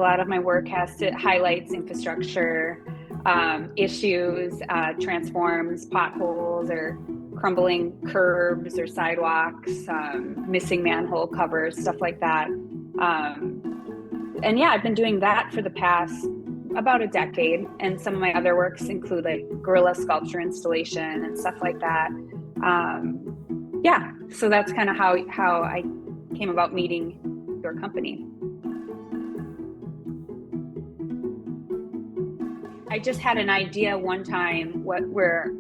lot of my work highlights infrastructure issues, transforms potholes or crumbling curbs or sidewalks, missing manhole covers, stuff like that. And yeah, I've been doing that for the past about a decade. And some of my other works include like gorilla sculpture installation and stuff like that. Yeah, so that's kind of how I came about meeting your company. I just had an idea one time where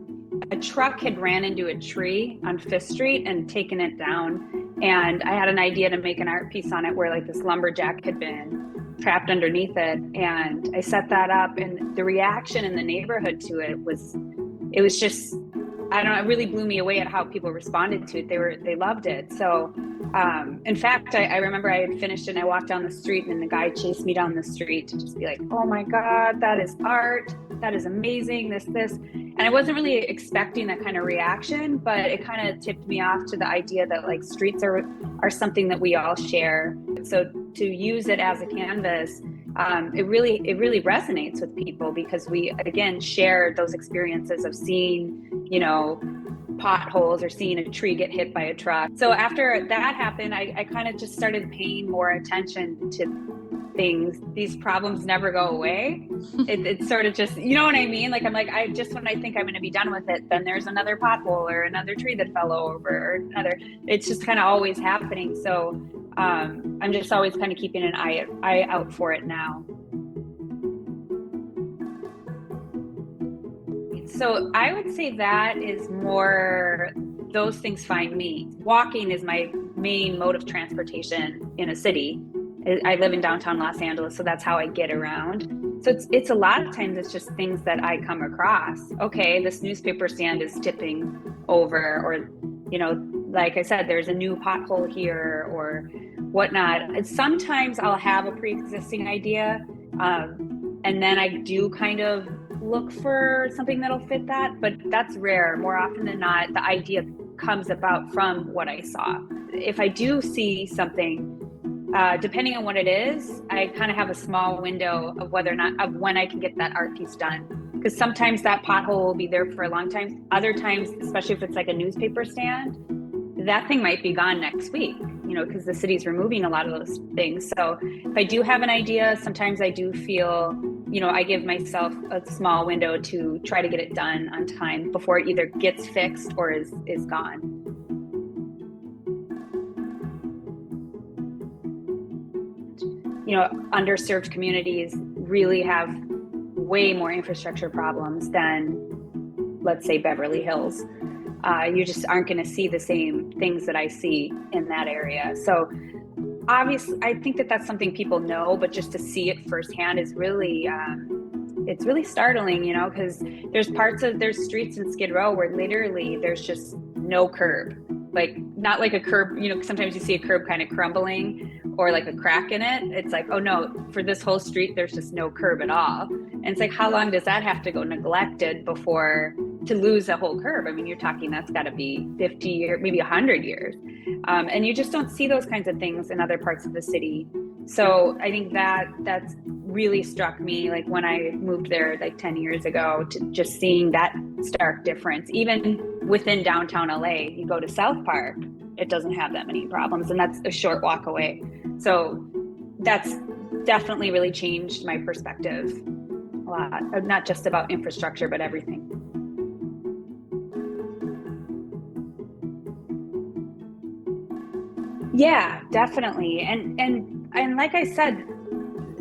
a truck had ran into a tree on Fifth Street and taken it down. And I had an idea to make an art piece on it where like this lumberjack had been trapped underneath it. And I set that up, and the reaction in the neighborhood to it was just, I don't know, it really blew me away at how people responded to it. They loved it. So in fact, I remember I had finished and I walked down the street and the guy chased me down the street to just be like, oh my God, that is art. That is amazing. This. And I wasn't really expecting that kind of reaction, but it kind of tipped me off to the idea that like streets are something that we all share. So to use it as a canvas, it really resonates with people because we, again, share those experiences of seeing, you know, potholes or seeing a tree get hit by a truck. So after that happened, I kind of just started paying more attention to things. These problems never go away. It's sort of just, you know what I mean? Like, I'm like, when I think I'm going to be done with it, then there's another pothole or another tree that fell over or another, it's just kind of always happening. So I'm just always kind of keeping an eye out for it now. So I would say that is more, those things find me. Walking is my main mode of transportation in a city. I live in downtown Los Angeles, so that's how I get around. So it's a lot of times it's just things that I come across. Okay, this newspaper stand is tipping over, or, you know, like I said, there's a new pothole here or whatnot. And sometimes I'll have a pre-existing idea, and then I do kind of look for something that'll fit that, but that's rare. More often than not, the idea comes about from what I saw. If I do see something, depending on what it is, I kind of have a small window of when I can get that art piece done. Because sometimes that pothole will be there for a long time. Other times, especially if it's like a newspaper stand, that thing might be gone next week, you know, because the city's removing a lot of those things. So if I do have an idea, sometimes I do feel, you know, I give myself a small window to try to get it done on time before it either gets fixed or is gone. You know, underserved communities really have way more infrastructure problems than, let's say, Beverly Hills. You just aren't going to see the same things that I see in that area. So obviously, I think that that's something people know, but just to see it firsthand is really, it's really startling, you know, because there's streets in Skid Row where literally there's just no curb. Like, not like a curb, you know, sometimes you see a curb kind of crumbling or like a crack in it. It's like, oh no, for this whole street, there's just no curb at all. And it's like, how long does that have to go neglected to lose a whole curb? I mean, you're talking, that's got to be 50 years, maybe 100 years. And you just don't see those kinds of things in other parts of the city. So I think that's really struck me, like when I moved there like 10 years ago, to just seeing that stark difference. Even within downtown LA, you go to South Park, it doesn't have that many problems, and that's a short walk away. So that's definitely really changed my perspective a lot, not just about infrastructure, but everything. Yeah, definitely. And like I said,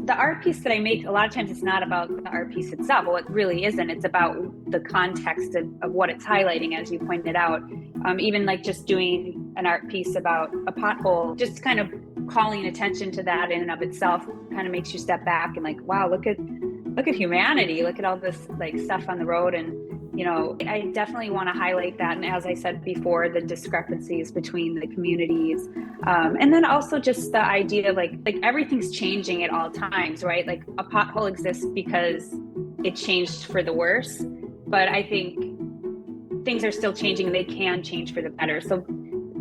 the art piece that I make, a lot of times it's not about the art piece itself. Well, it really isn't. It's about the context of what it's highlighting, as you pointed out. Even like just doing an art piece about a pothole, just kind of calling attention to that in and of itself kind of makes you step back and like, wow, look at humanity. Look at all this like stuff on the road. And, you know, I definitely want to highlight that. And as I said before, the discrepancies between the communities. And then also just the idea of like everything's changing at all times, right? Like a pothole exists because it changed for the worse. But I think things are still changing and they can change for the better. So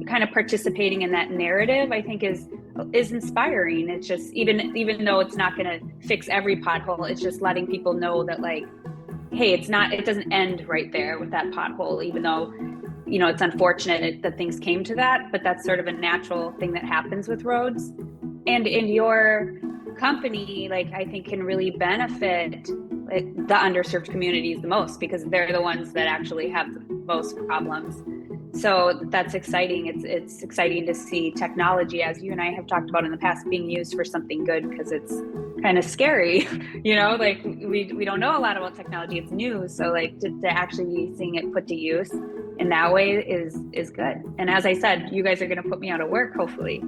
kind of participating in that narrative, I think, is is inspiring. It's just, even though it's not going to fix every pothole, it's just letting people know that, like, hey, it doesn't end right there with that pothole, even though, it's unfortunate that things came to that, but that's sort of a natural thing that happens with roads. And in your company, like, I think can really benefit, like, the underserved communities the most, because they're the ones that actually have the most problems. So that's exciting. It's exciting to see technology, as you and I have talked about in the past, being used for something good, because it's kind of scary, like we don't know a lot about technology. It's new. So, like, to actually be seeing it put to use in that way is good. And as I said, you guys are going to put me out of work, hopefully.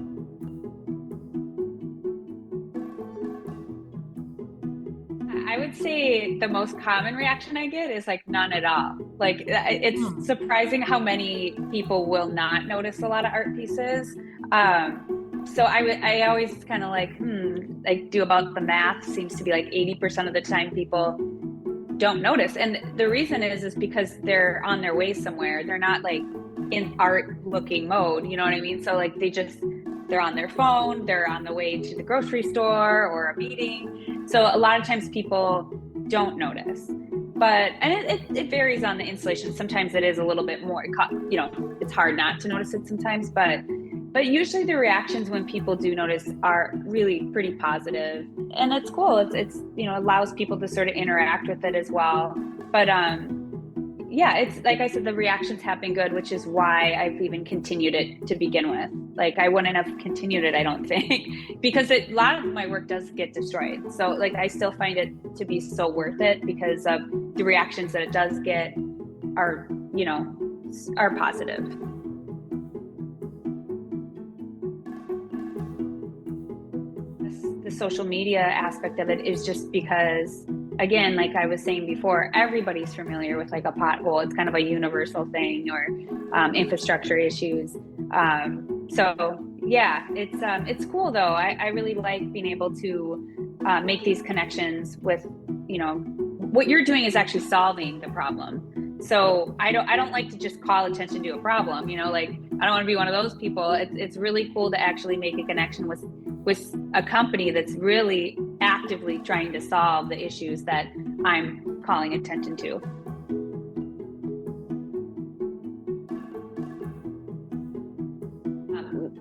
I would say the most common reaction I get is, like, none at all. Like, it's surprising how many people will not notice a lot of art pieces. So I always kind of like do about the math. Seems to be like 80% of the time people don't notice. And the reason is because they're on their way somewhere. They're not, like, in art looking mode, you know what I mean? So, like, they're on their phone, they're on the way to the grocery store or a meeting. So a lot of times people don't notice. And it varies on the installation. Sometimes it is a little bit more, it's hard not to notice it sometimes, but usually the reactions when people do notice are really pretty positive, and it's cool. It's allows people to sort of interact with it as well. But yeah, it's like I said, the reactions have been good, which is why I've even continued it to begin with. Like, I wouldn't have continued it, I don't think, because a lot of my work does get destroyed. So, like, I still find it to be so worth it because of the reactions that it does get are positive. The social media aspect of it is just because, again, like I was saying before, everybody's familiar with, like, a pothole. It's kind of a universal thing, or infrastructure issues. So yeah, it's cool though. I really like being able to make these connections with, what you're doing is actually solving the problem. So I don't like to just call attention to a problem, like, I don't want to be one of those people. It's really cool to actually make a connection with a company that's really actively trying to solve the issues that I'm calling attention to.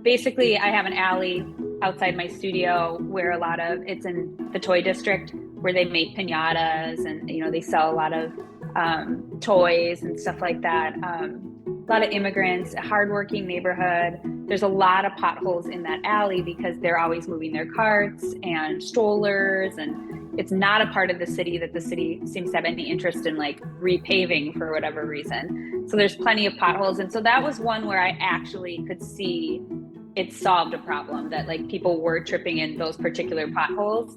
Basically, I have an alley outside my studio where it's in the toy district, where they make piñatas, and they sell a lot of toys and stuff like that. A lot of immigrants, a hardworking neighborhood. There's a lot of potholes in that alley because they're always moving their carts and strollers, and it's not a part of the city that the city seems to have any interest in, like, repaving for whatever reason. So there's plenty of potholes. And so that was one where I actually could see it solved a problem, that, like, people were tripping in those particular potholes.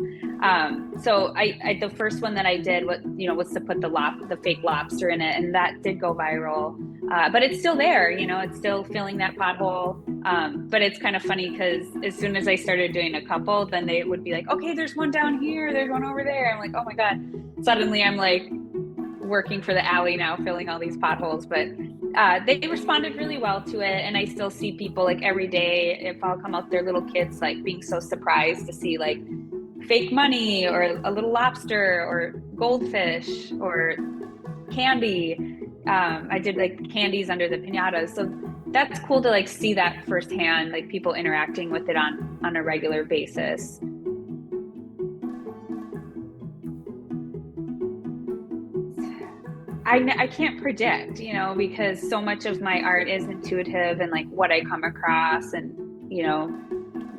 So I the first one that I did was to put the fake lobster in it, and that did go viral. But it's still there, it's still filling that pothole. But it's kind of funny because as soon as I started doing a couple, then they would be like, okay, there's one down here, there's one over there. I'm like, oh my God. Suddenly I'm, like, working for the alley now, filling all these potholes. But they responded really well to it. And I still see people, like, every day, if I'll come out there, little kids, like, being so surprised to see, like, fake money or a little lobster or goldfish or candy. I did, like, candies under the piñatas. So that's cool to, like, see that firsthand, like, people interacting with it on a regular basis. I can't predict, because so much of my art is intuitive and, like, what I come across, and,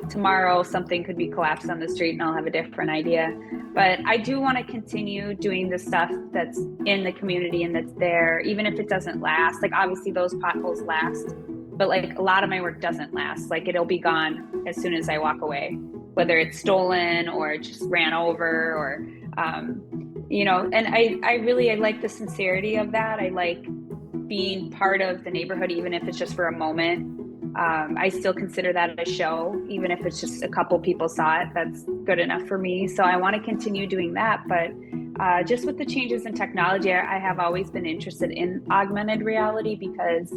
tomorrow something could be collapsed on the street and I'll have a different idea. But I do want to continue doing the stuff that's in the community and that's there, even if it doesn't last. Like, obviously those potholes last, but, like, a lot of my work doesn't last. Like, it'll be gone as soon as I walk away, whether it's stolen or just ran over, or, and I like the sincerity of that. I like being part of the neighborhood, even if it's just for a moment. I still consider that a show, even if it's just a couple people saw it. That's good enough for me. So I want to continue doing that. But just with the changes in technology, I have always been interested in augmented reality, because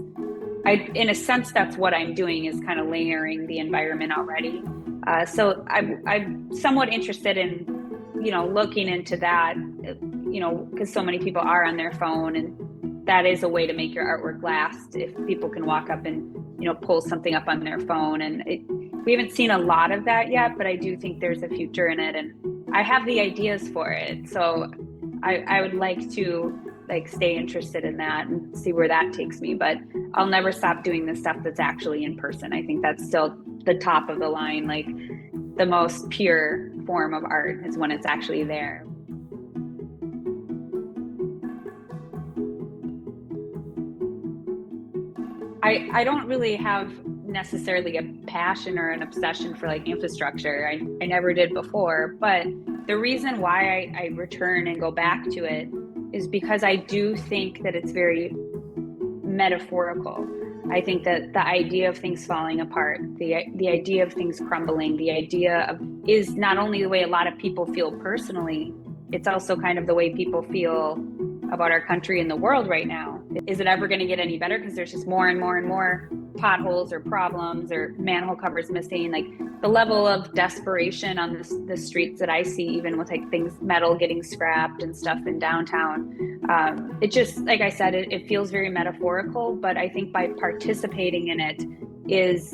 in a sense, that's what I'm doing, is kind of layering the environment already. So I'm somewhat interested in, looking into that, because so many people are on their phone, and that is a way to make your artwork last. If people can walk up and, pull something up on their phone, and we haven't seen a lot of that yet, but I do think there's a future in it, and I have the ideas for it. So I would like to stay interested in that and see where that takes me. But I'll never stop doing the stuff that's actually in person. I think that's still the top of the line. Like the most pure form of art is when it's actually there. I don't really have necessarily a passion or an obsession for infrastructure. I never did before, but the reason why I return and go back to it is because I do think that it's very metaphorical. I think that the idea of things falling apart, the idea of things crumbling, the idea of is not only the way a lot of people feel personally, it's also kind of the way people feel about our country and the world right now. Is it ever going to get any better? Because there's just more and more and more potholes or problems or manhole covers missing. Like the level of desperation on the streets that I see, even with things, metal getting scrapped and stuff in downtown. It just, like I said, it feels very metaphorical, but I think by participating in it is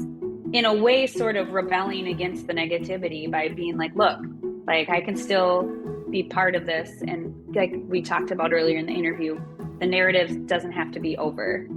in a way sort of rebelling against the negativity by being look, I can still be part of this. And like we talked about earlier in the interview, the narrative doesn't have to be over.